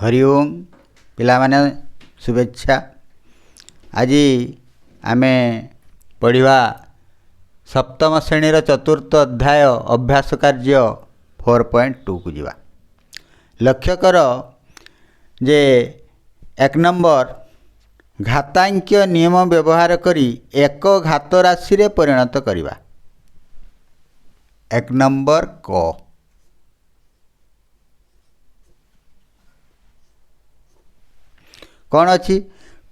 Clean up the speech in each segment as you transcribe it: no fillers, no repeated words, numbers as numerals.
हरि ओम पिलामाने शुभेच्छा। आज आमे पढ़िबा सप्तम श्रेणीर चतुर्थ अध्याय अभ्यास कार्य 4.2 को जीवा। लक्ष्य कर जे एक नंबर घातांकीय नियम व्यवहार करी एक घात राशि रे परिणत करिबा। एक नंबर क कौन अच्छी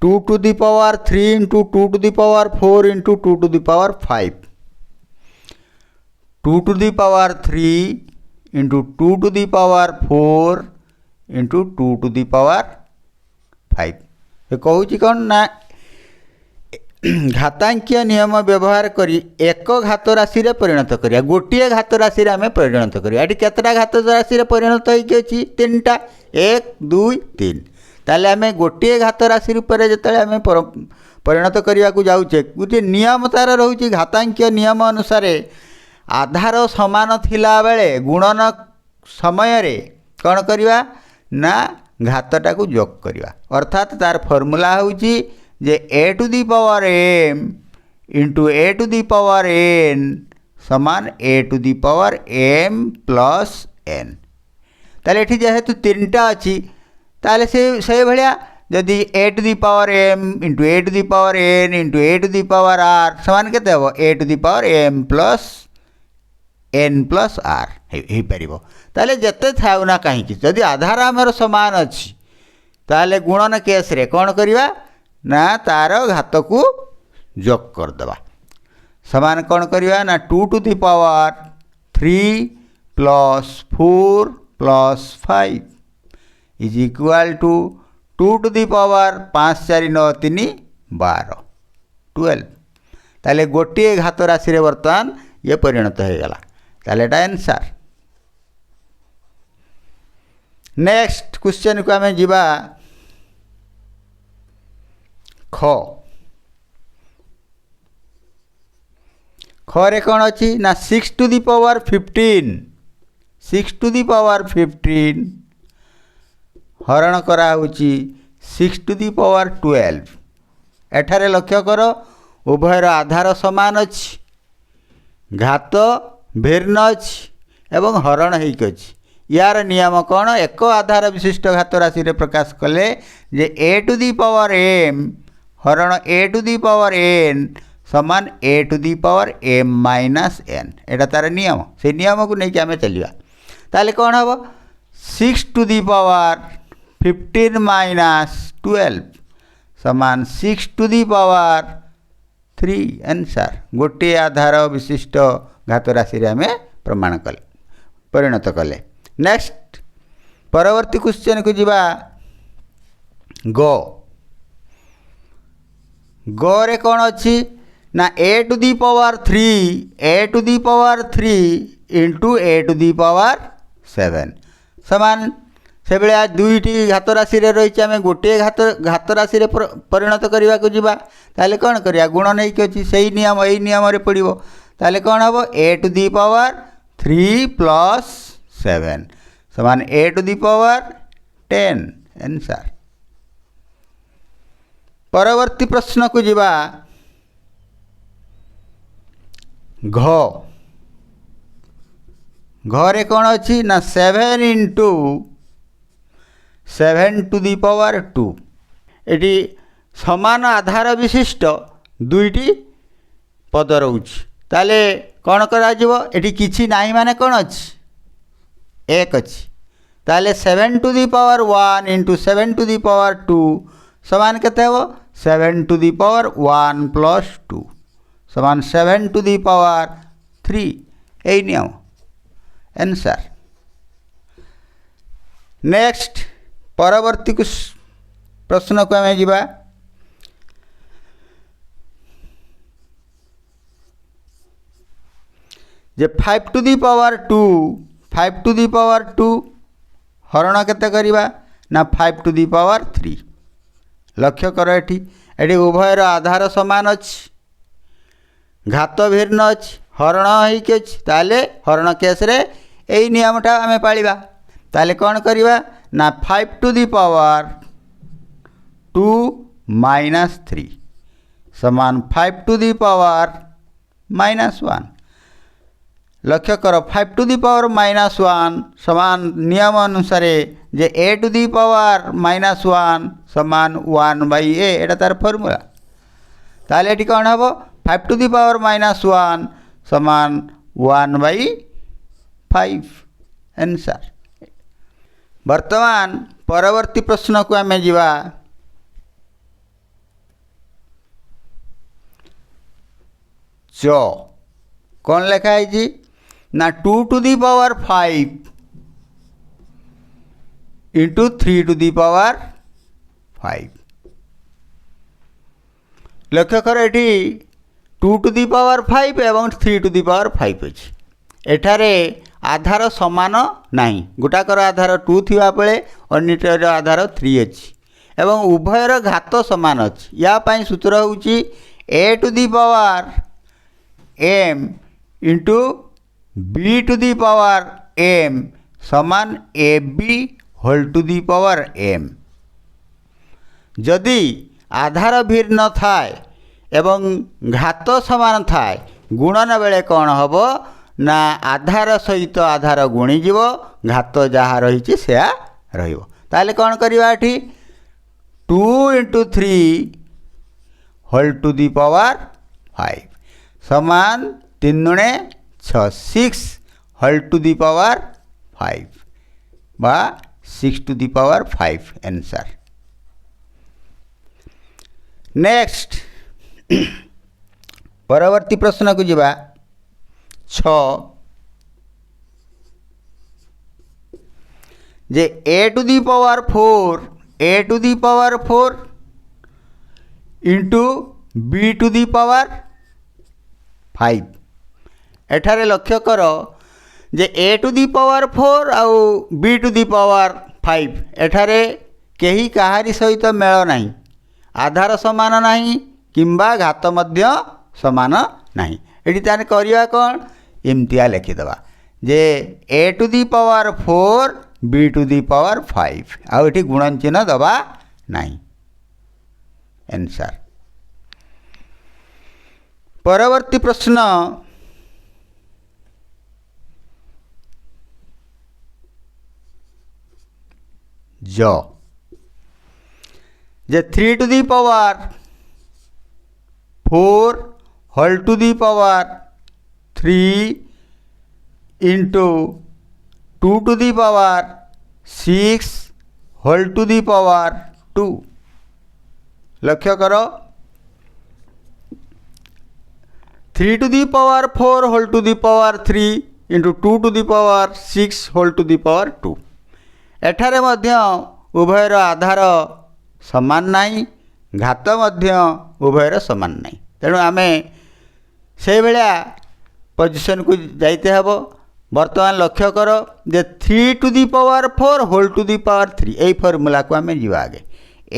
2 to the power 3 into 2 to the power 4 into 2 to the power 5, 2 to the power 3 into 2 to the power 4 into 2 to the power 5। ये कहूँ कौन ना घातांकीय नियम व्यवहार करी एक घात राशि रे परिणत करिया। गोटे घात राशि रे आमे परिणत करिया। एटी केतटा घात राशि रे परिणत होई अछि? 3टा, 1 2 3। ताले आमे गोटे घात राशि रूप में जो आम परिणत करने को जाऊे गोटे नियम तार रोचे। घातांकीय नियम अनुसार आधार समान थिला बेले गुणन समय रे कौन करवा ना घातटा को जोग करवा। अर्थात तार फॉर्मूला होची जे a to the power m into a to the power n समान a to the power m plus n। ताले एठी जेहेतु 3टा अच्छी ताले से भाया जदि a to the power m into a to the power n into a to the power r समान केते हो a to the power m plus n plus r हे परिबो। ताले जते थाउ ना कहीं जदि आधार आमर समान अछि ताले गुणन केस रे कौन करवा ना तार घात को जोग कर दबा। समान कौन करवा ना 2 to the power 3 plus 4 plus 5 is equal to 2 to the power 5 4 9 3 12 12। ताले गोटे घात राशि रे वर्तमान ये परिणत हो गला। ताले एटा आंसर। नेक्स्ट क्वेश्चन को आमे जीवा ख रे कौन अच्छी ना 6 to the power 15 6 to the power 15 हरण करा होची 6 to the power 12। एठारे लक्ष्य कर उभयर आधार समान अच्छी घात भिन्न अच्छी एवं हरण होइक अच्छी। यार नियम कौन एक आधार विशिष्ट घात राशि रे प्रकाश कले जे a to the power m हरण a to the power n समान a to the power m minus n। एटा तार नियम से नियम को नहीं कि आमे चलिया। ताले कौन हबो 6 to the power 15 minus 12 समान 6 to the power 3। आंसर गोटे आधार विशिष्ट घात राशि रे आमे प्रमाण कले परिणत कले। नेक्स्ट परवर्ती क्वेश्चन को जीवा गो रे कौन अच्छी ना a to the power 3 into a to the power 7 समान से भाया दुईटी घात राशि रे रही आम गोटे घात राशि रे परिणत करने को जीवा। ताले कौन करिया गुण नहीं कि अच्छी से नियम यही नियम रे पड़ो। ताले कौन हम a to the power 3 plus 7 समान a to the power 10। Answer. परवर्ती प्रश्न को जीवा घरे कौन अच्छी ना 7 into 7 to the power 2। Eighty समान आधार विशिष्ट दुईटी पद रोच। ताले कौन करा जीवो एटी किछि नाही माने कौन अच्छी एक अच्छी। ताले 7 to the power 1 into 7 to the power 2 समान केते हो 7 to the power 1 plus 2 समान 7 to the power 3। यही नियम आंसर। नेक्स्ट परवर्ती प्रश्न को आम जीवा जे 5 to the power 2 हरण केते करिबा ना 5 to the power 3। लक्ष्य कर एटी उभयर आधार समान अच्छी घात भिन्न अच्छी हरण होइके ताले हरण केस रे यही नियमटा आमे पालिबा। ताले कौन करवा ना 5 टू दी पावर 2 माइनस 3 समान 5 टू दी पावर माइनस 1। लक्ष्य कर 5 टू दी पावर माइनस 1 समान नियम अनुसार जे a to the power minus 1 समान 1 बाई a एटा तार फॉर्मूला। ताले एटी कौन हम 5 टू दी पावर माइनस 1 समान 1 बाई 5 आंसर। वर्तमान परवर्ती प्रश्न को आम जीवा। च कौन लिखाई जी ना 2 to the power 5 into 3 to the power 5। लक्ष्य कर एटी 2 टू दी पावर 5 एवं 3 टू दी पावर 5 अच्छी एठारे आधार समान नहीं गोटाकर आधार 2 थिबा बेले अन्यटर आधार 3 अच्छी एवं उभयर घात समान अच्छी। या पाई सूत्र होउची a to the power m into b to the power m समान ab whole to the power m। जदि आधार भिन्न थाए एवं घात समान थाए गुणन बेले कौन हम ना आधार सहित आधार गुणी जीव घात जहाँ रही से ताले कौन करवा एठी 2 into 3 whole to the power 5 समान 3 दुणे 6 6 होल टू दी पावर 5 बा 6 to the power 5 answer. Next परवर्ती प्रश्न को जीवा 6 जे a to the power 4 into b to the power 5। एठारे लक्ष्य कर जे a टू दी पावर 4 आउ b टू दी पावर 5 एठारे केही काहारी सहित मेल नहीं आधार समान नहीं किंबा घात मध्य समान नहीं। एटी ताने करिया कौन इम्तिया लिखिदेवा जे a to the power 4 b to the power 5 आउ एटी गुणन चिन्ह दबा नहीं आंसर। परवर्ती प्रश्न जे 3 to the power 4 whole to the power 3 into 2 to the power 6 whole to the power 2। लक्ष्य करो 3 to the power 4 whole to the power 3 into 2 to the power 6 whole to the power 2। एठारे मध्य उभयर आधार समान नहीं घात मध्य उभयर समान नहीं तेणु आम से भाया पोजिशन को जाइते हब। वर्तमान लक्ष्य कर जे 3 to the power 4 whole to the power 3 यही फॉर्मूला को आम जीवा आगे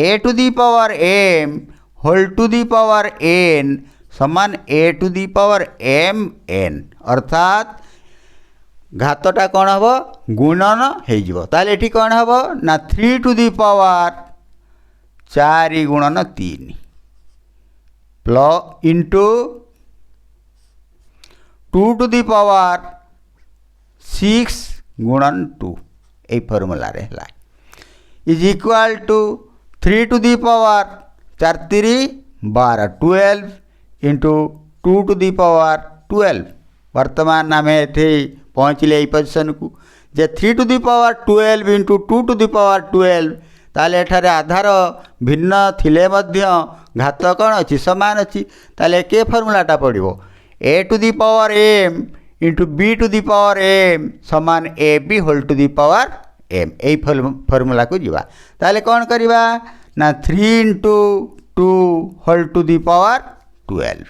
a to the power m whole to the power n समान a to the power m n अर्थात घातटा कौन हम गुणन हो ताले एठी कौन हम ना 3 टू दी पावर 4 गुणन 3 plus into 2 to the power 6 गुणन 2 यही फॉर्मूला रे है is equal to 3 to the power 4 3 12 12 into 2 to the power 12। वर्तमान आम ये पहुँचले यही पोजिशन को जे 3 to the power 12 into 2 to the power 12 ताले एठारे आधार भिन्न थिले मध्य घात कौन अच्छी समान अच्छी ताले के फॉर्मूलाटा पड़ो a to the power m into b to the power m समान A B whole to the power m यही फॉर्मूला को जीवा ताले कौन करवा ना 3 into 2 whole to the power 12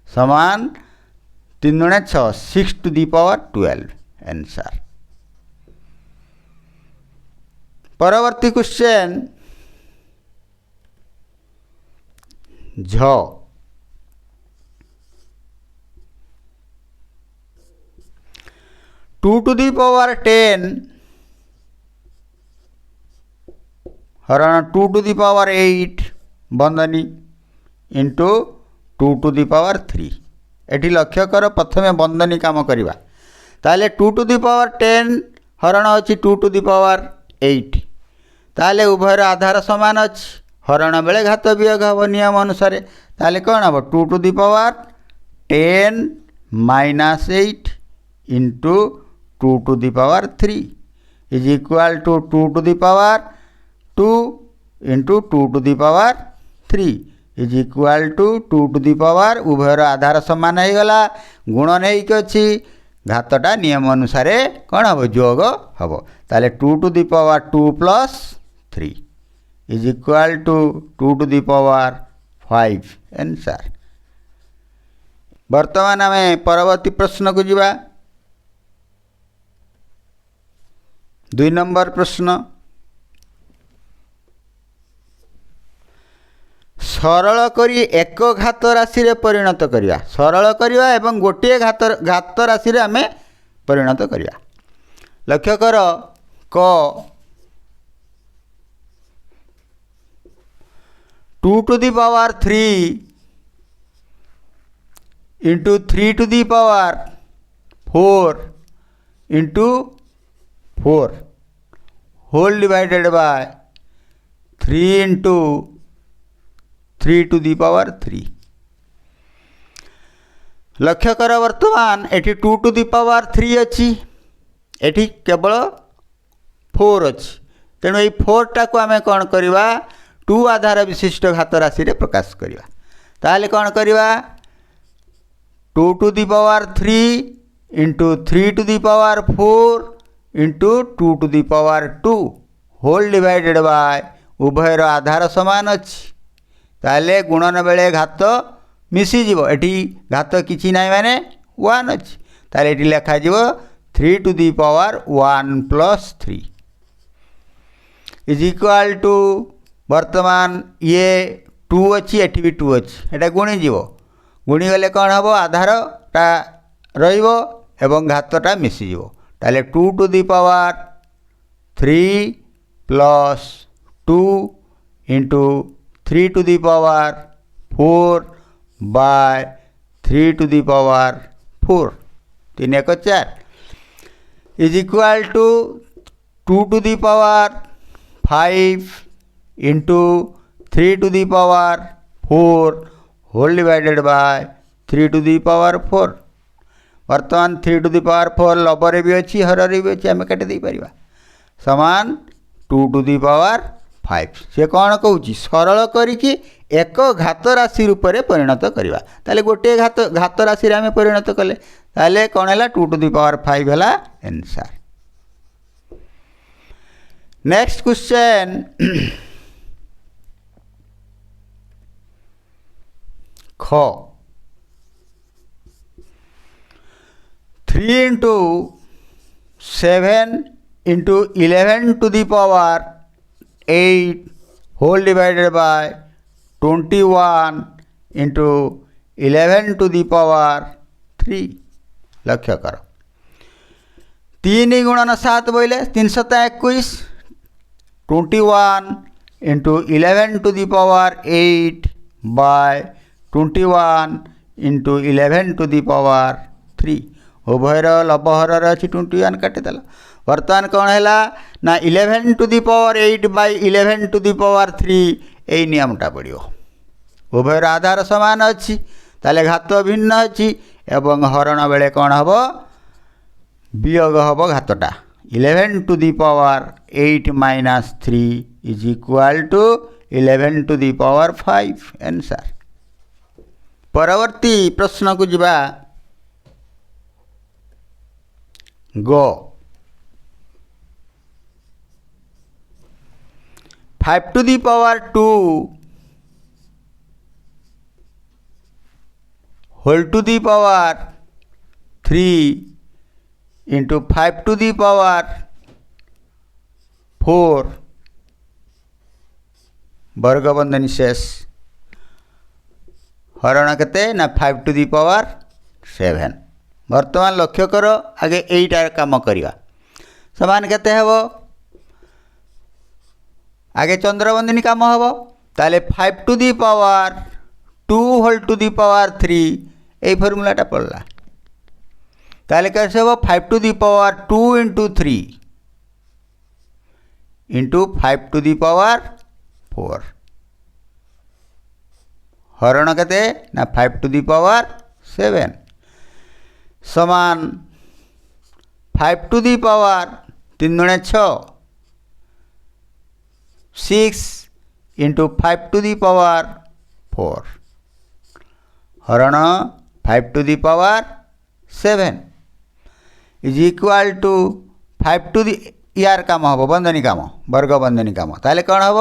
समान 3 दुणे 6 6 टू दी पावर 12 आंसर। परवर्ती क्वेश्चन झ 2 टू दी पावर 10 हरण 2 टू दी पावर 8 बंधनी into 2 to the power 3 eighty लक्ष्य कर प्रथम बंधनी काम करवा ताले 2 टू दी पावर 10 हरण अच्छी 2 टू दी पावर 8 ताले उभयर आधार सामान अच्छी हरण बेले घात वियोग हम नियम अनुसार ताले कौन हम 2 to the power 10 minus 8 into 2 to the power 3 is equal to 2 to the power 2 into 2 to the power 3 is equal to 2 to the power उभयर आधार सामान हो गला गुण नहीं कि अच्छी घातटा नियम अनुसार कौन हम जोग हम ताले 2 to the power 2 plus 3 is equal to 2 to the power 5 answer. वर्तमान आम परवर्ती प्रश्न को जीवा 2 नंबर प्रश्न सरल करी एक घात राशि रे परिणत करिया सरल करिया एवं गोटे घात राशि रे आमे परिणत करिया लक्ष्य कर क 2 to the power 3 into 3 to the power 4 into 4 whole divided by 3 into 3 to the power 3 लक्ष्य कर वर्तमान एटी 2 टू दी पावर 3 अच्छी एटी केवल 4 अच्छी तेणु ये 4 टाक आम कौन करवा 2 आधार विशिष्ट घात राशि रे प्रकाश करवा ताले कौन करवा 2 to the power 3 into 3 to the power 4 into 2 to the power 2 whole divided by उभयर आधार सामान अच्छी ताले गुणन बेले घात मिसीज एटी घात किसी ना माने 1 अच्छी ताले एटी लेखा 3 to the power 1 plus 3 is equal to वर्तमान ये 2 अच्छी एटी भी 2 अच्छी एटा गुणीज गुणी गले कौन हम आधारटा रहिबो एवं घातटा मिसीज ताले 2 to the power 3 plus 2 into 3 to the power 4 by 3 to the power 4 3 1 4 is equal to 2 to the power 5 into 3 to the power 4 whole divided by 3 to the power 4 वर्तमान 3 टू दी पावर 4 लबर भी अच्छी हर भी अच्छी आम काटी दे पार समान 2 to the power 5 से कौन कहूँ सरल करिकी एक घात राशि रूप में परिणत करवा ताले गोटे घात राशि रे आम परिणत कले ताले कौन है 2 टू दी पावर 5 है आंसर। नेक्स्ट क्वेश्चन ख 3 into 7 into 11 to the power 8 whole divided by 21 into 11 to the power 3 लक्ष्य कर 3 गुणन 7 बोले 321 21 into 11 to the power 8 by 21 into 11 to the power 3 उभयर लबहर अच्छी 21 काटिदेल वर्तमान कौन है ना 11 to the power 8 by 11 to the power 3 यही नियमटा पड़ो उभयर आधार सामान अच्छी ताले घात भिन्न अच्छी एवं हरण बेले कौन हम वियोग हम घातटा 11 to the power 8 minus 3 is equal to 11 to the power 5 answer. परवर्ती प्रश्न को जीवा गो 5 to the power 2 whole to the power 3 into 5 to the power 4 वर्गबंधनी शेष हरण केते ना 5 टू दी पावर 7 वर्तमान लक्ष्य कर आगे यहीटा काम करवा समान केते हम 5 टू दी पावर 7 वर्तमान लक्ष्य कर आगे 8 काम करवा समान केते हेबो आगे चंद्रबंदिनी काम हम ताले 5 to the power 2 whole to the power 3 ये फर्मूलाटा पड़ला ताले कैसे हम 5 to the power 2 into 3 into 5 to the power 4 हरण केते ना 5 टू दी पावर 7 समान 5 टू दी पावर 3 दुणे 6 6 इंटू 5 टू दी पावर 4 हरण 5 to the power 7 is equal to 5 to the यार काम हम बंधनी काम वर्ग बंधनी काम ताले कौन हम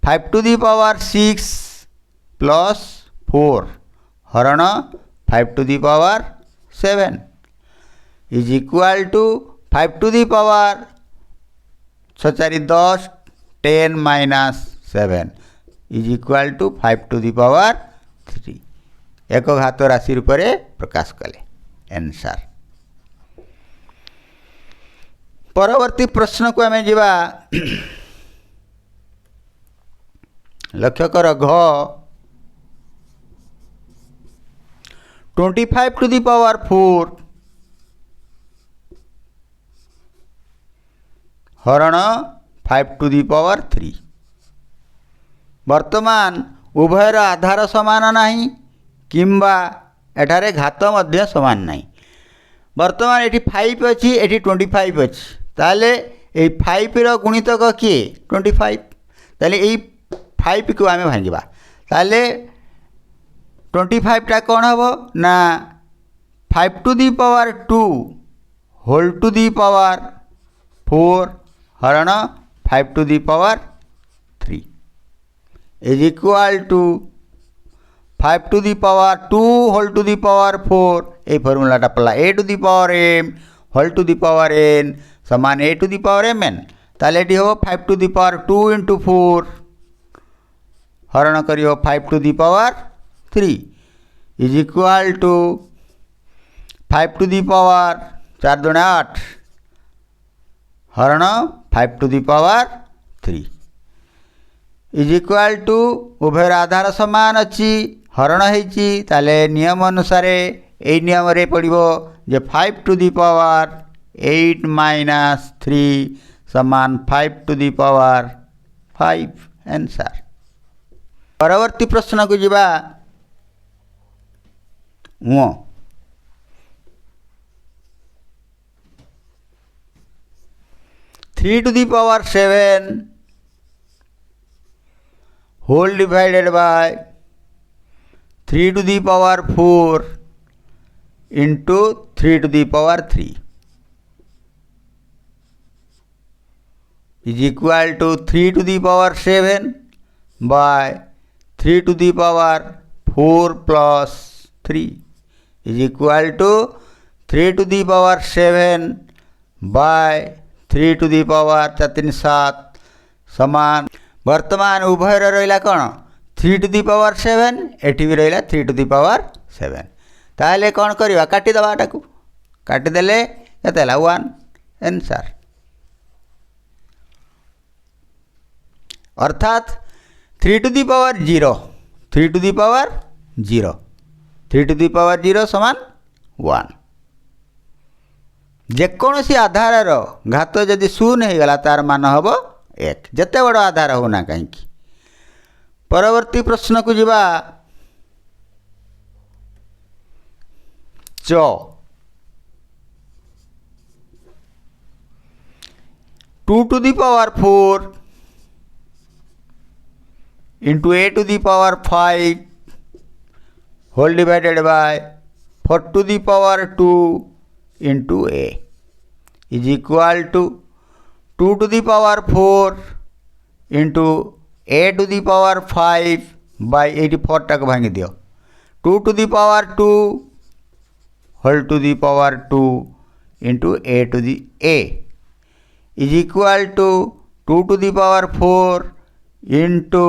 5 टू दी पावर 6 प्लस 4 हरण 5 to the power 7 is equal to 5 to the power 6 10 10 minus 7 is equal to 5 to the power 3 एक घात राशि रूप में प्रकाश कले आंसर। परवर्ती प्रश्न को आम जा लक्ष्य कर घ 25 टू दी पावर 4 हरण 5 टू दी पावर 3 वर्तमान उभयर आधार समान नहीं किंबा एठारे घात मध्य समान नहीं वर्तमान ये 5 अच्छी ये 25 अच्छी ताले ये 5 रो गुणितक किए 25 ताले ये 5 को आम भांगा ताले 25 टा कौन हम ना 5 to the power 2 whole to the power 4 हरण 5 to the power 3 is equal to 5 to the power 2 whole to the power 4 ये फर्मूलाटा पड़ा a to the power m whole to the power n समान a to the power m n ताले ये हम 5 to the power 2 into 4 हरण कर 5 to the power 3 is equal to 5 to the power 4 दुणे 8 हरण 5 to the power 3 is equal to उभयर आधार समान अच्छी हरण होती ताले नियम अनुसार यही नियम रे पड़ो जे 5 टू दी पावर 8 माइनस 3 समान 5 टू दी पावर 5 आंसर। परवर्ती प्रश्न को जीवा 3 to the power 7 whole divided by 3 to the power 4 into 3 to the power 3 is equal to 3 to the power 7 by 3 to the power 4 plus 3 is equal to 3 to the power 7 by 3 to the power 4 7 समान वर्तमान उभयर रहा कौन 3 to the power 7 eighty भी रहा 3 to the power 7 ताले कौन करवा काटिदेटा को काटिदेले केते 1 आंसर अर्थात 3 to the power 0 3 to the power 0 3 to the power 0 समान 1 जेकोसी आधार घात जदि शून्य हो गला तार मान हम 1 जिते बड़ आधार होना कहीं। परवर्ती प्रश्न को जीवा 2 to the power 4 into a to the power 5 whole divided by 4 to the power 2 into a is equal to 2 to the power 4 into a to the power 5 by 84 टाक भांगी दियो 2 to the power 2 whole to the power 2 into a to the a is equal to 2 to the power 4 into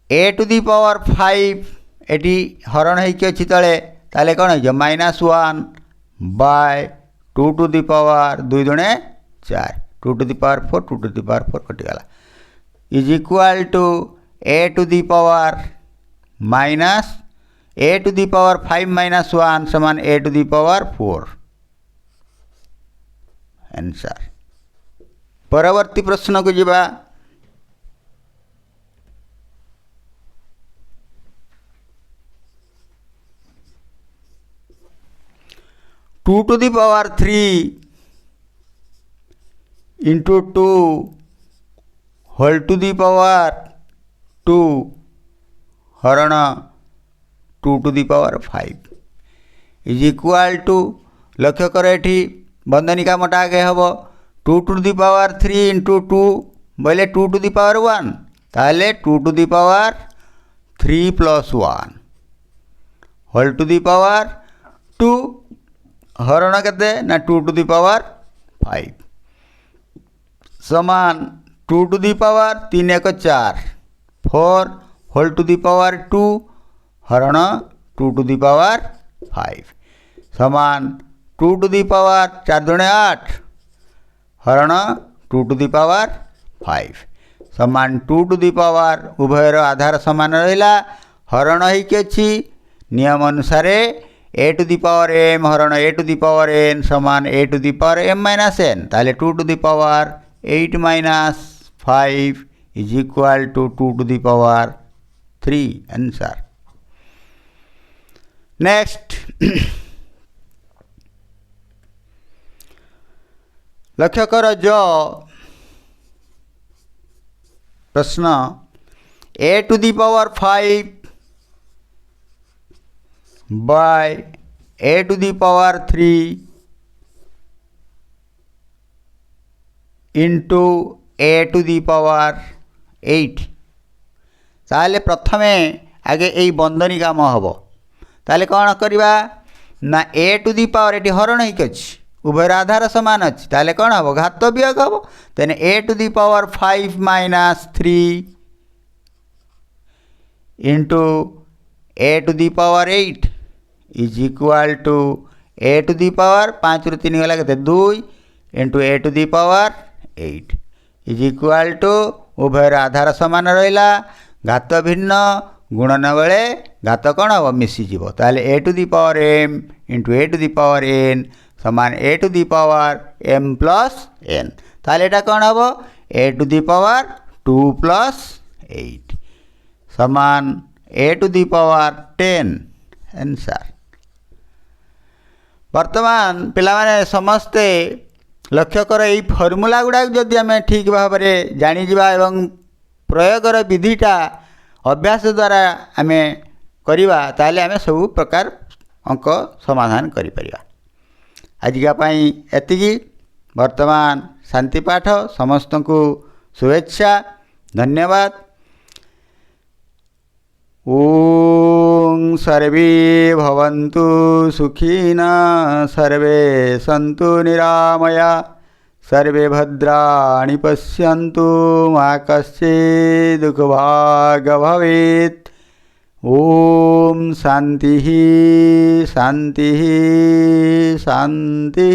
a to the power 5 एटी हरण होती तले ताले कौन हो -1 बाय 2 टू दी पावर 2 दुणे 4 2 to the power 4 2 to the power 4 कटिगला is equal to a to the power minus a to the power 5 minus 1 समान a to the power 4 answer. परवर्ती प्रश्न को जीवा। Two to the power 3 into 2 whole to the power 2 हरण 2 to the power 5 is equal to लक्ष्य कर एठी बंधनिका मोटा आगे हम 2 टू दी पावर 3 इंटू 2 बोले 2 टू दी पावर 1 ताले 2 to the power 3 plus 1 whole to the power 2 हरण केते ना 2 टू दी पावर 5 समान 2 to the power 3 1 4 4 whole to the power 2 हरण 2 टू दी पावर 5 समान 2 टू दी पावर 4 दुणे 8 हरण 2 टू दी पावर 5 समान 2 टू दी पावर उभयर आधार समान रहिला हरण होइके अछि नियम अनुसार a to the power m हरण a to the power n समान a to the power m minus n ताले 2 to the power 8 minus 5 is equal to 2 to the power 3 answer. Next लक्ष्य कर जो प्रश्न a to the power 5 by a to the power 3 into a to the power 8 ताले प्रथमे आगे यही बंधनी काम हम ताले कौन करवा ना a टू दी पावर ये हरण ही उभय आधार समान अच्छी ताले कौन हम घात वियोग हम तेने a to the power 5 minus 3 into a to the power 8 is equal to a to the power 5 रु 3 गला के 2 into a to the power 8 is equal to उभय आधार समान रहा घात भिन्न गुणन बेले घात कौन हम मिसीज ताले a to the power m into a to the power n समान a to the power m plus n ताले एटा कौन हम a to the power 2 plus 8 समान a to the power 10 answer. वर्तमान पिला माने समस्ते लक्ष्य कर यही फर्मूला गुड़ा जदि आम ठीक भाव में जानी जावा एवं प्रयोगर विधिटा अभ्यास द्वारा आम करवा ताले आम सब प्रकार अंक समाधान करि परिबा। आजिकापाई एतिकी वर्तमान शांति पाठ समस्त को शुभेच्छा धन्यवाद। ओम सर्वे भवन्तु सुखिनः सर्वे सन्तु निरामया सर्वे भद्राणि पश्यन्तु मा कश्चित् दुःखभाग् भवेत्। ओम शांति शांति शांति।